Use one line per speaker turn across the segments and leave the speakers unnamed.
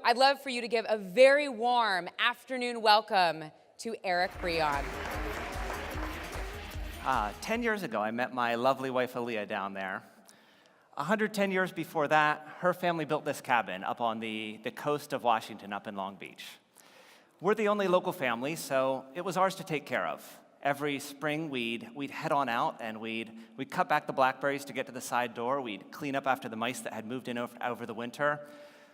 I'd love for you to give a very warm afternoon welcome to Eric Breon.
10 years ago, I met my lovely wife, Aaliyah, down there. 110 years before that, her family built this cabin up on the coast of Washington, up in Long Beach. We're the only local family, so it was ours to take care of. Every spring, we'd head on out, and we'd cut back the blackberries to get to the side door. We'd clean up after the mice that had moved in over the winter.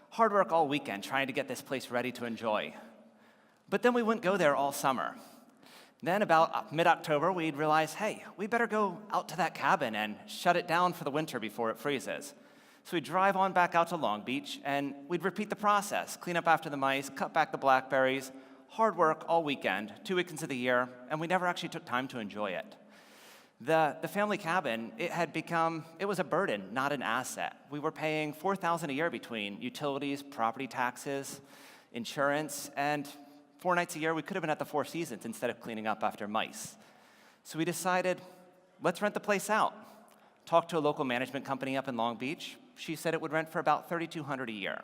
Hard work all weekend, trying to get this place ready to enjoy. But then we wouldn't go there all summer. Then about mid-October, we'd realize, hey, we better go out to that cabin and shut it down for the winter before it freezes. So we'd drive on back out to Long Beach, and we'd repeat the process, clean up after the mice, cut back the blackberries, hard work all weekend, 2 weekends of the year, and we never actually took time to enjoy it. The family cabin, it was a burden, not an asset. We were paying $4,000 a year between utilities, property taxes, insurance, and 4 nights a year, we could have been at the Four Seasons instead of cleaning up after mice. So we decided, let's rent the place out. Talked to a local management company up in Long Beach. She said it would rent for about $3,200 a year.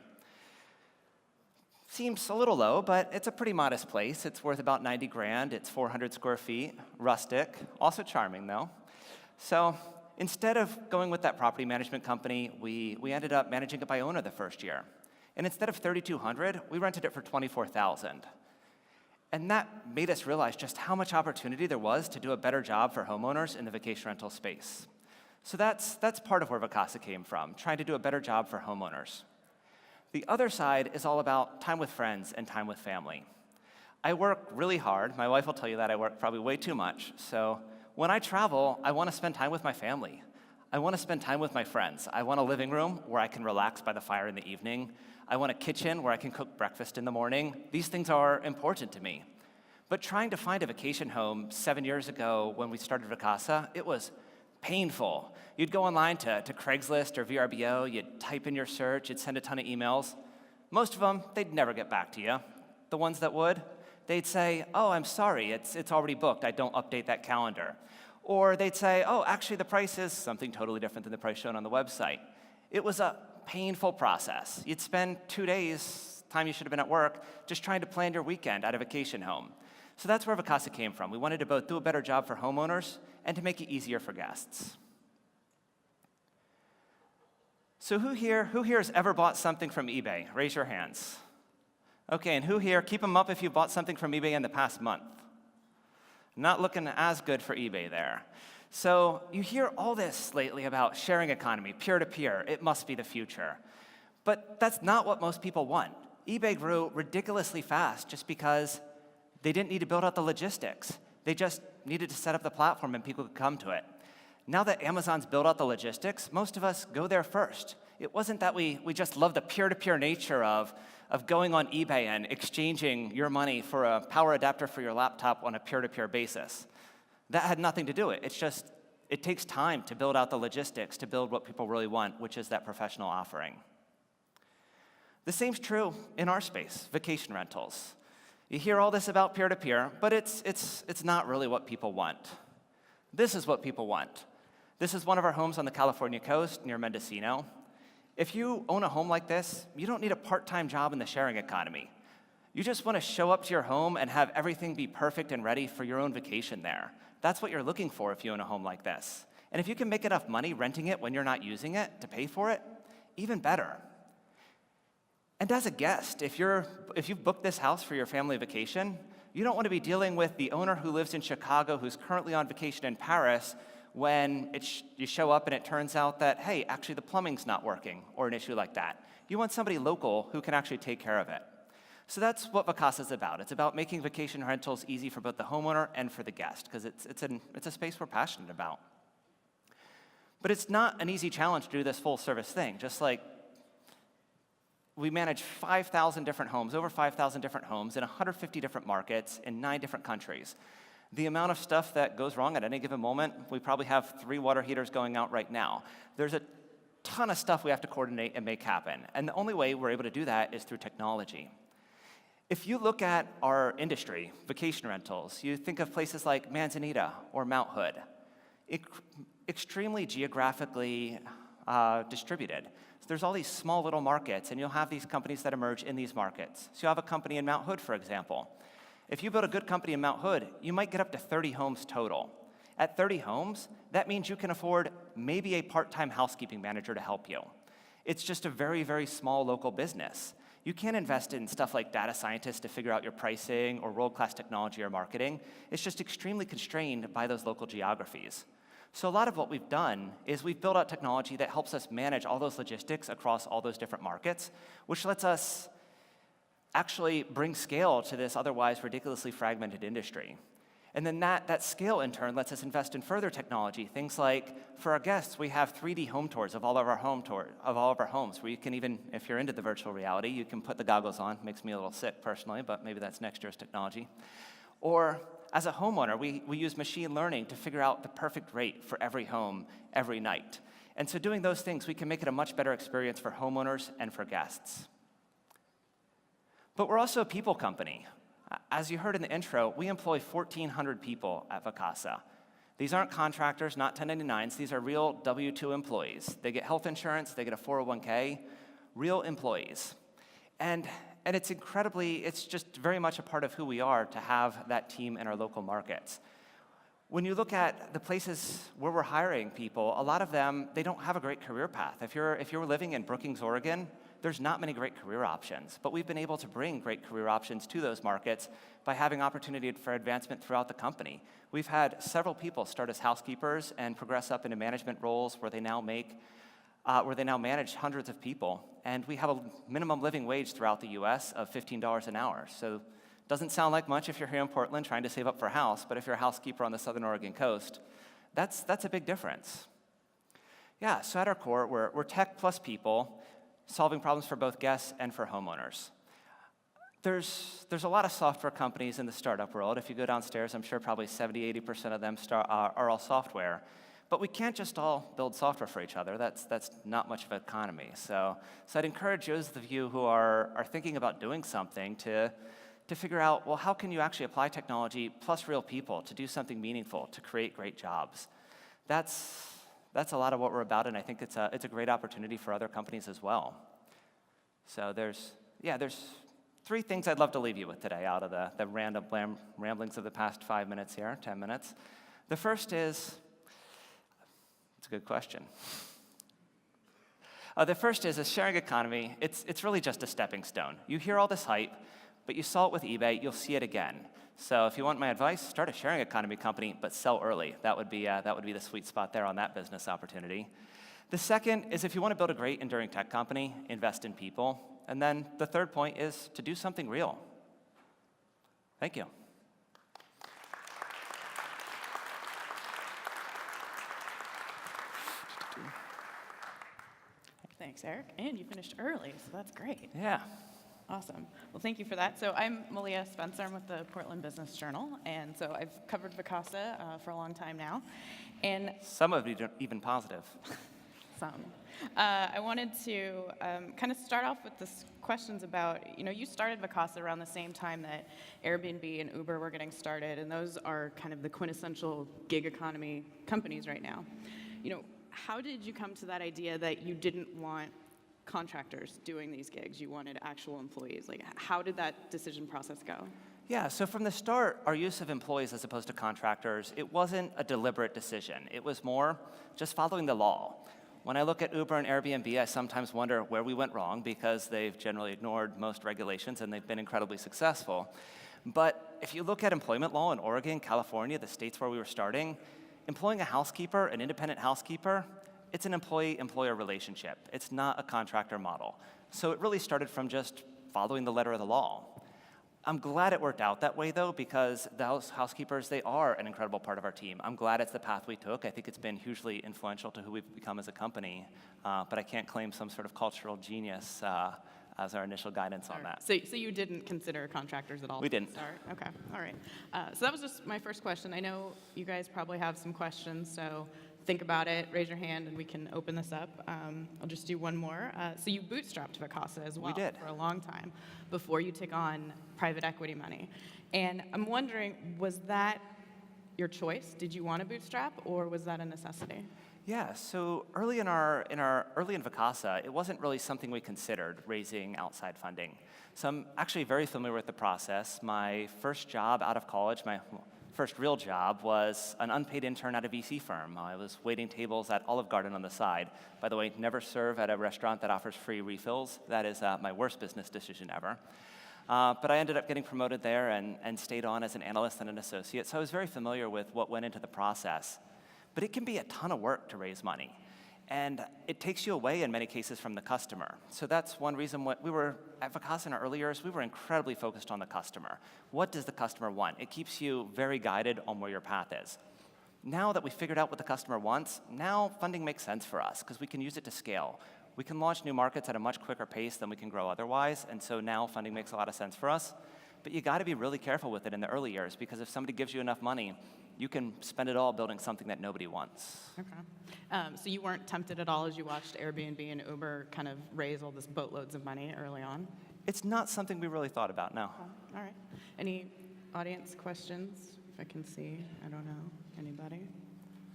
Seems a little low, but it's a pretty modest place. It's worth about 90 grand. It's 400 square feet, rustic, also charming though. So instead of going with that property management company, we ended up managing it by owner the first year. And instead of $3,200, we rented it for $24,000. And that made us realize just how much opportunity there was to do a better job for homeowners in the vacation rental space. So that's part of where Vacasa came from, trying to do a better job for homeowners. The other side is all about time with friends and time with family. I work really hard. My wife will tell you that I work probably way too much. So when I travel, I want to spend time with my family. I want to spend time with my friends. I want a living room where I can relax by the fire in the evening. I want a kitchen where I can cook breakfast in the morning. These things are important to me. But trying to find a vacation home 7 years ago when we started Vacasa, it was painful. You'd go online to Craigslist or VRBO, you'd type in your search, you'd send a ton of emails. Most of them, they'd never get back to you. The ones that would, they'd say, oh, I'm sorry, it's already booked, I don't update that calendar. Or they'd say, oh, actually the price is something totally different than the price shown on the website. It was a painful process. You'd spend 2 days, time you should have been at work, just trying to plan your weekend at a vacation home. So that's where Vacasa came from. We wanted to both do a better job for homeowners and to make it easier for guests. So who here has ever bought something from eBay? Raise your hands. Okay, and who here, keep them up if you bought something from eBay in the past month. Not looking as good for eBay there. So you hear all this lately about sharing economy, peer-to-peer, it must be the future. But that's not what most people want. eBay grew ridiculously fast just because they didn't need to build out the logistics. They just needed to set up the platform and people could come to it. Now that Amazon's built out the logistics, most of us go there first. It wasn't that we just love the peer-to-peer nature of going on eBay and exchanging your money for a power adapter for your laptop on a peer-to-peer basis. That had nothing to do with it. It's just, it takes time to build out the logistics, to build what people really want, which is that professional offering. The same's true in our space, vacation rentals. You hear all this about peer-to-peer, but it's not really what people want. This is what people want. This is one of our homes on the California coast near Mendocino. If you own a home like this, you don't need a part-time job in the sharing economy. You just want to show up to your home and have everything be perfect and ready for your own vacation there. That's what you're looking for if you own a home like this. And if you can make enough money renting it when you're not using it to pay for it, even better. And as a guest, if you've booked this house for your family vacation, you don't want to be dealing with the owner who lives in Chicago who's currently on vacation in Paris when you show up and it turns out that, hey, actually the plumbing's not working, or an issue like that. You want somebody local who can actually take care of it. So that's what Vacasa is about. It's about making vacation rentals easy for both the homeowner and for the guest, because it's a space we're passionate about. But it's not an easy challenge to do this full service thing. Just like we manage 5,000 different homes, over 5,000 different homes in 150 different markets in 9 different countries. The amount of stuff that goes wrong at any given moment, we probably have 3 water heaters going out right now. There's a ton of stuff we have to coordinate and make happen. And the only way we're able to do that is through technology. If you look at our industry, vacation rentals, you think of places like Manzanita or Mount Hood. Extremely geographically distributed. So there's all these small little markets, and you'll have these companies that emerge in these markets. So you'll have a company in Mount Hood, for example. If you build a good company in Mount Hood, you might get up to 30 homes total. At 30 homes, that means you can afford maybe a part-time housekeeping manager to help you. It's just a very, very small local business. You can't invest in stuff like data scientists to figure out your pricing or world-class technology or marketing. It's just extremely constrained by those local geographies. So a lot of what we've done is we've built out technology that helps us manage all those logistics across all those different markets, which lets us actually bring scale to this otherwise ridiculously fragmented industry. And then that scale, in turn, lets us invest in further technology. Things like, for our guests, we have 3D home tours of all of our homes, where you can even, if you're into the virtual reality, you can put the goggles on. Makes me a little sick personally, but maybe that's next year's technology. Or as a homeowner, we use machine learning to figure out the perfect rate for every home every night. And so doing those things, we can make it a much better experience for homeowners and for guests. But we're also a people company. As you heard in the intro, we employ 1,400 people at Vacasa. These aren't contractors, not 1099s. These are real W-2 employees. They get health insurance, they get a 401k, real employees. And it's just very much a part of who we are to have that team in our local markets. When you look at the places where we're hiring people, a lot of them, they don't have a great career path. If you're living in Brookings, Oregon, there's not many great career options, but we've been able to bring great career options to those markets by having opportunity for advancement throughout the company. We've had several people start as housekeepers and progress up into management roles where they now manage hundreds of people, and we have a minimum living wage throughout the US of $15 an hour. So doesn't sound like much if you're here in Portland trying to save up for a house, but if you're a housekeeper on the Southern Oregon coast, that's a big difference. Yeah, so at our core, we're tech plus people, solving problems for both guests and for homeowners. There's a lot of software companies in the startup world. If you go downstairs, I'm sure probably 70–80% of them are all software. But we can't just all build software for each other. That's not much of an economy. So I'd encourage those of you who are thinking about doing something to figure out, well, how can you actually apply technology plus real people to do something meaningful, to create great jobs? That's a lot of what we're about, and I think it's a great opportunity for other companies as well. So there's 3 things I'd love to leave you with today out of the random ramblings of the past 5 minutes here, 10 minutes. The first is, it's a good question. The first is a sharing economy. It's really just a stepping stone. You hear all this hype, but you saw it with eBay, you'll see it again. So if you want my advice, start a sharing economy company, but sell early. That would be the sweet spot there on that business opportunity. The second is if you want to build a great, enduring tech company, invest in people. And then the third point is to do something real. Thank you.
Thanks, Eric. And you finished early, so that's great.
Yeah.
Awesome. Well, thank you for that. So I'm Malia Spencer. I'm with the Portland Business Journal, and so I've covered Vacasa for a long time now. And
some of you are even positive.
Some. I wanted to kind of start off with this questions about, you started Vacasa around the same time that Airbnb and Uber were getting started, and those are kind of the quintessential gig economy companies right now. How did you come to that idea that you didn't want contractors doing these gigs? You wanted actual employees. Like, how did that decision process go?
Yeah, so from the start, our use of employees as opposed to contractors, it wasn't a deliberate decision. It was more just following the law. When I look at Uber and Airbnb, I sometimes wonder where we went wrong because they've generally ignored most regulations and they've been incredibly successful. But if you look at employment law in Oregon, California, the states where we were starting, employing a housekeeper, an independent housekeeper, it's an employee-employer relationship. It's not a contractor model. So it really started from just following the letter of the law. I'm glad it worked out that way, though, because those housekeepers, they are an incredible part of our team. I'm glad it's the path we took. I think it's been hugely influential to who we've become as a company, but I can't claim some sort of cultural genius as our initial guidance on that.
So you didn't consider contractors at all?
We didn't.
Start? Okay, all right. So that was just my first question. I know you guys probably have some questions, so think about it, raise your hand, and we can open this up. I'll just do one more. So you bootstrapped Vacasa as well.
We did.
For a long time before you took on private equity money. And I'm wondering, was that your choice? Did you want to bootstrap, or was that a necessity?
Yeah, so early in Vacasa, it wasn't really something we considered, raising outside funding. So I'm actually very familiar with the process. My first job out of college, my first real job, was an unpaid intern at a VC firm. I was waiting tables at Olive Garden on the side. By the way, never serve at a restaurant that offers free refills. That is my worst business decision ever. But I ended up getting promoted there and stayed on as an analyst and an associate. So I was very familiar with what went into the process. But it can be a ton of work to raise money. And it takes you away in many cases from the customer. So that's one reason we were at Vacasa in our early years, we were incredibly focused on the customer. What does the customer want? It keeps you very guided on where your path is. Now that we figured out what the customer wants, now funding makes sense for us because we can use it to scale. We can launch new markets at a much quicker pace than we can grow otherwise, and so now funding makes a lot of sense for us. But you gotta be really careful with it in the early years because if somebody gives you enough money, you can spend it all building something that nobody wants.
Okay. So you weren't tempted at all as you watched Airbnb and Uber kind of raise all this boatloads of money early on?
It's not something we really thought about, no.
All right. Any audience questions? If I can see, I don't know. Anybody?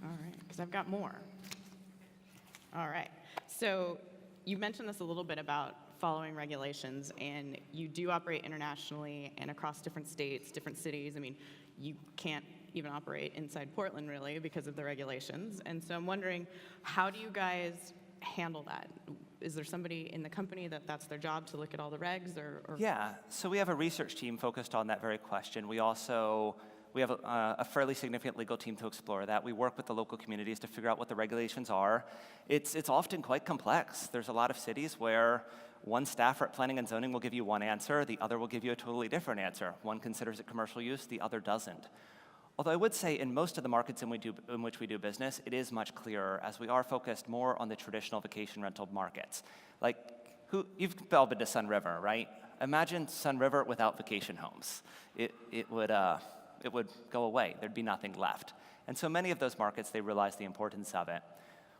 All right, because I've got more. All right. So you mentioned this a little bit about following regulations, and you do operate internationally and across different states, different cities. I mean, you can't even operate inside Portland, really, because of the regulations. And so I'm wondering, how do you guys handle that? Is there somebody in the company that's their job to look at all the regs? Or?
Yeah, so we have a research team focused on that very question. We have a fairly significant legal team to explore that. We work with the local communities to figure out what the regulations are. It's often quite complex. There's a lot of cities where one staffer at planning and zoning will give you one answer, the other will give you a totally different answer. One considers it commercial use, the other doesn't. Although I would say in most of the markets in which we do business, it is much clearer as we are focused more on the traditional vacation rental markets. Like, you've all been to Sun River, right? Imagine Sun River without vacation homes. It would go away. There'd be nothing left. And so many of those markets, they realize the importance of it.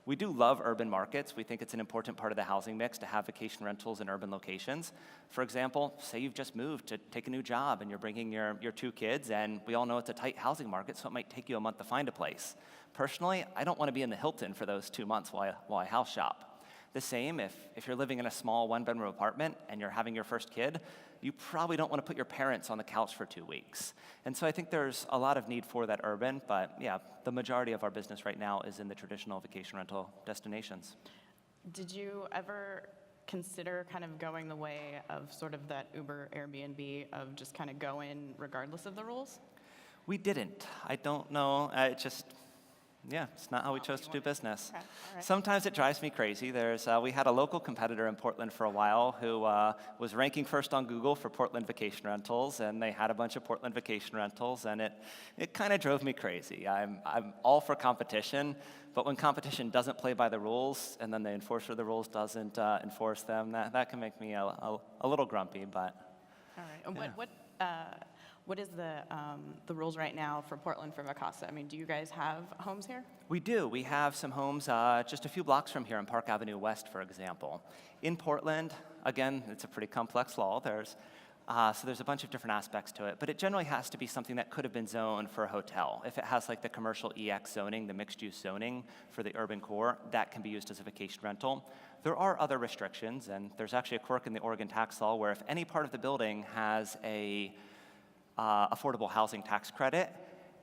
We do love urban markets. We think it's an important part of the housing mix to have vacation rentals in urban locations. For example, say you've just moved to take a new job and you're bringing your 2 kids, and we all know it's a tight housing market, so it might take you a month to find a place. Personally, I don't want to be in the Hilton for those 2 months while I house shop. The same if you're living in a small one-bedroom apartment and you're having your first kid, you probably don't want to put your parents on the couch for 2 weeks. And so I think there's a lot of need for that urban, but yeah, the majority of our business right now is in the traditional vacation rental destinations.
Did you ever consider kind of going the way of sort of that Uber Airbnb of just kind of go in regardless of the rules?
We didn't. I don't know. It's not how we chose to do business.
Okay. All right.
Sometimes it drives me crazy. We had a local competitor in Portland for a while who was ranking first on Google for Portland vacation rentals, and they had a bunch of Portland vacation rentals, and it kind of drove me crazy. I'm all for competition, but when competition doesn't play by the rules, and then the enforcer of the rules doesn't enforce them, that can make me a little grumpy. But
all right. And
yeah.
What is the rules right now for Portland for Vacasa? I mean, do you guys have homes here?
We do. We have some homes just a few blocks from here on Park Avenue West, for example. In Portland, again, it's a pretty complex law. So there's a bunch of different aspects to it, but it generally has to be something that could have been zoned for a hotel. If it has like the commercial EX zoning, the mixed-use zoning for the urban core, that can be used as a vacation rental. There are other restrictions, and there's actually a quirk in the Oregon tax law where if any part of the building has a affordable housing tax credit,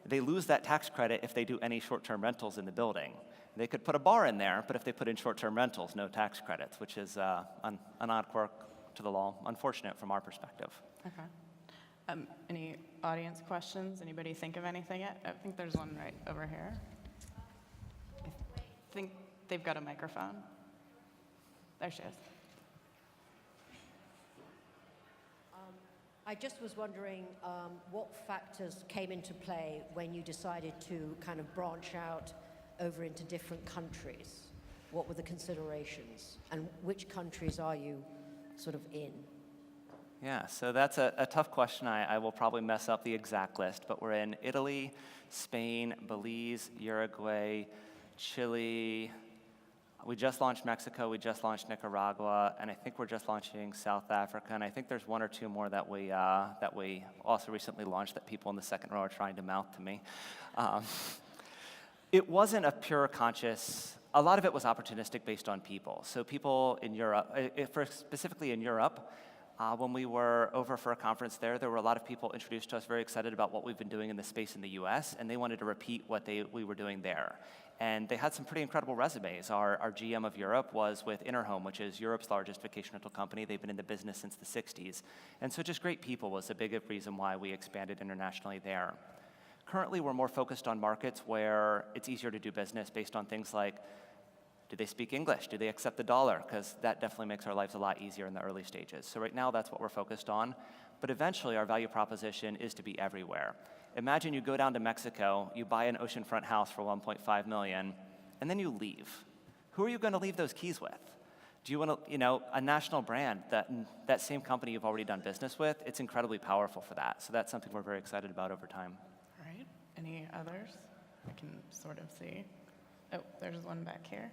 they lose that tax credit if they do any short-term rentals in the building. They could put a bar in there, but if they put in short-term rentals, no tax credits, which is an odd quirk to the law, unfortunate from our perspective.
Okay. Any audience questions? Anybody think of anything yet? I think there's one right over here. I think they've got a microphone. There she is.
I just was wondering what factors came into play when you decided to kind of branch out over into different countries? What were the considerations? And which countries are you sort of in?
Yeah, so that's a tough question. I will probably mess up the exact list, but we're in Italy, Spain, Belize, Uruguay, Chile. We just launched Mexico, we just launched Nicaragua, and I think we're just launching South Africa, and I think there's 1 or 2 more that we also recently launched that people in the second row are trying to mouth to me. It wasn't a pure conscious a lot of it was opportunistic based on people. So people in Europe, specifically in Europe, when we were over for a conference there were a lot of people introduced to us very excited about what we've been doing in the space in the US, and they wanted to repeat what we were doing there. And they had some pretty incredible resumes. Our GM of Europe was with Interhome, which is Europe's largest vacation rental company. They've been in the business since the 60s. And so just great people was a big reason why we expanded internationally there. Currently, we're more focused on markets where it's easier to do business based on things like, do they speak English? Do they accept the dollar? Because that definitely makes our lives a lot easier in the early stages. So right now, that's what we're focused on. But eventually, our value proposition is to be everywhere. Imagine you go down to Mexico, you buy an oceanfront house for $1.5 million, and then you leave. Who are you going to leave those keys with? Do you want a national brand, that same company you've already done business with? It's incredibly powerful for that. So that's something we're very excited about over time.
All right. Any others? I can sort of see. Oh, there's one back here.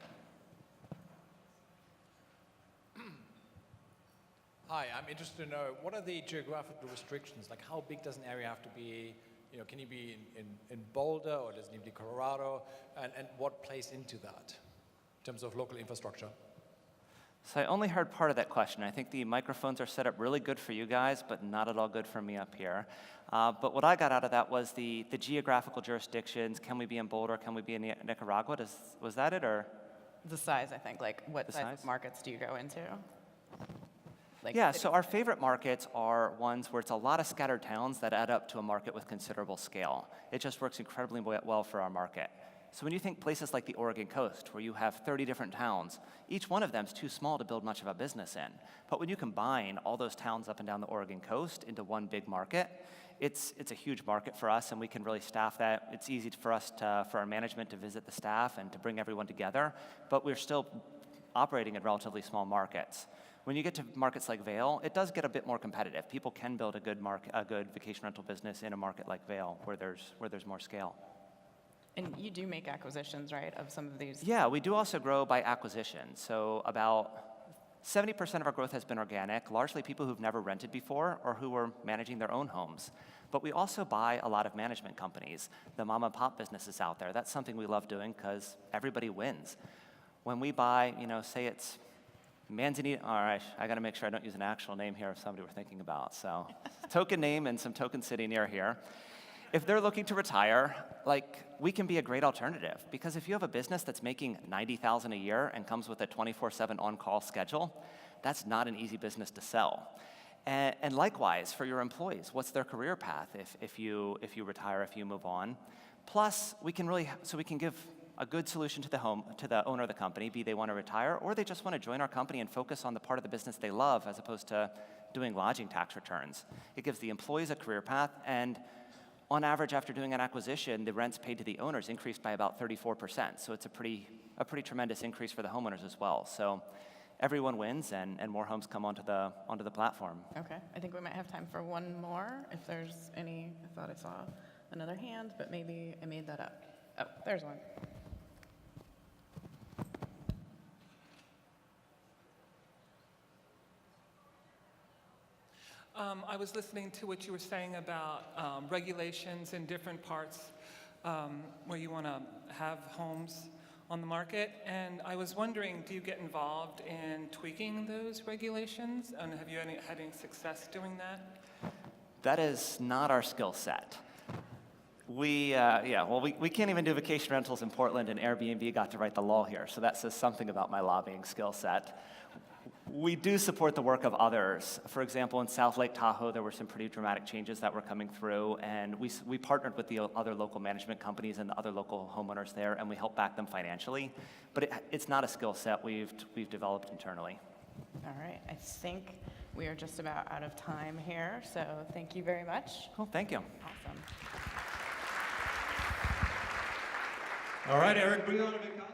Hi, I'm interested to know, what are the geographical restrictions? Like, how big does an area have to be? Can you be in Boulder, or does it need to be Colorado? And what plays into that in terms of local infrastructure?
So I only heard part of that question. I think the microphones are set up really good for you guys, but not at all good for me up here. But what I got out of that was the geographical jurisdictions. Can we be in Boulder? Can we be in Nicaragua? Was that it, or?
The size, I think. Like, what
The
size
size?
of markets do you go into? Like,
Yeah, so our favorite markets are ones where it's a lot of scattered towns that add up to a market with considerable scale. It just works incredibly well for our market. So when you think places like the Oregon coast, where you have 30 different towns, each one of them is too small to build much of a business in. But when you combine all those towns up and down the Oregon coast into one big market, it's a huge market for us, and we can really staff that. It's easy for us for our management to visit the staff and to bring everyone together, but we're still operating in relatively small markets. When you get to markets like Vail, it does get a bit more competitive. People can build a good vacation rental business in a market like Vail, where there's more scale.
And you do make acquisitions, right, of some of these?
Yeah, we do also grow by acquisition. So about 70% of our growth has been organic, largely people who've never rented before or who are managing their own homes. But we also buy a lot of management companies, the mom and pop businesses out there. That's something we love doing because everybody wins. When we buy, say it's Manzanita, all right, I got to make sure I don't use an actual name here of somebody we're thinking about. So token name and some token city near here. If they're looking to retire, we can be a great alternative, because if you have a business that's making $90,000 a year and comes with a 24/7 on-call schedule, that's not an easy business to sell. And likewise for your employees, what's their career path if you retire, if you move on? Plus, we can give a good solution to the owner of the company, be they want to retire or they just want to join our company and focus on the part of the business they love as opposed to doing lodging tax returns. It gives the employees a career path, and on average, after doing an acquisition, the rents paid to the owners increased by about 34%. So it's a pretty tremendous increase for the homeowners as well. So everyone wins, and more homes come onto the platform.
Okay, I think we might have time for one more, if there's any. I thought I saw another hand, but maybe I made that up. Oh, there's one.
I was listening to what you were saying about regulations in different parts where you want to have homes on the market, and I was wondering, do you get involved in tweaking those regulations, and have you had any success doing that?
That is not our skill set. We can't even do vacation rentals in Portland, and Airbnb got to write the law here, so that says something about my lobbying skill set. We do support the work of others. For example, in South Lake Tahoe, there were some pretty dramatic changes that were coming through, and we partnered with the other local management companies and the other local homeowners there, and we helped back them financially. But it's not a skill set we've developed internally.
All right, I think we are just about out of time here, so thank you very much.
Cool, thank you.
Awesome.
All right, Eric Breon of Vacasa.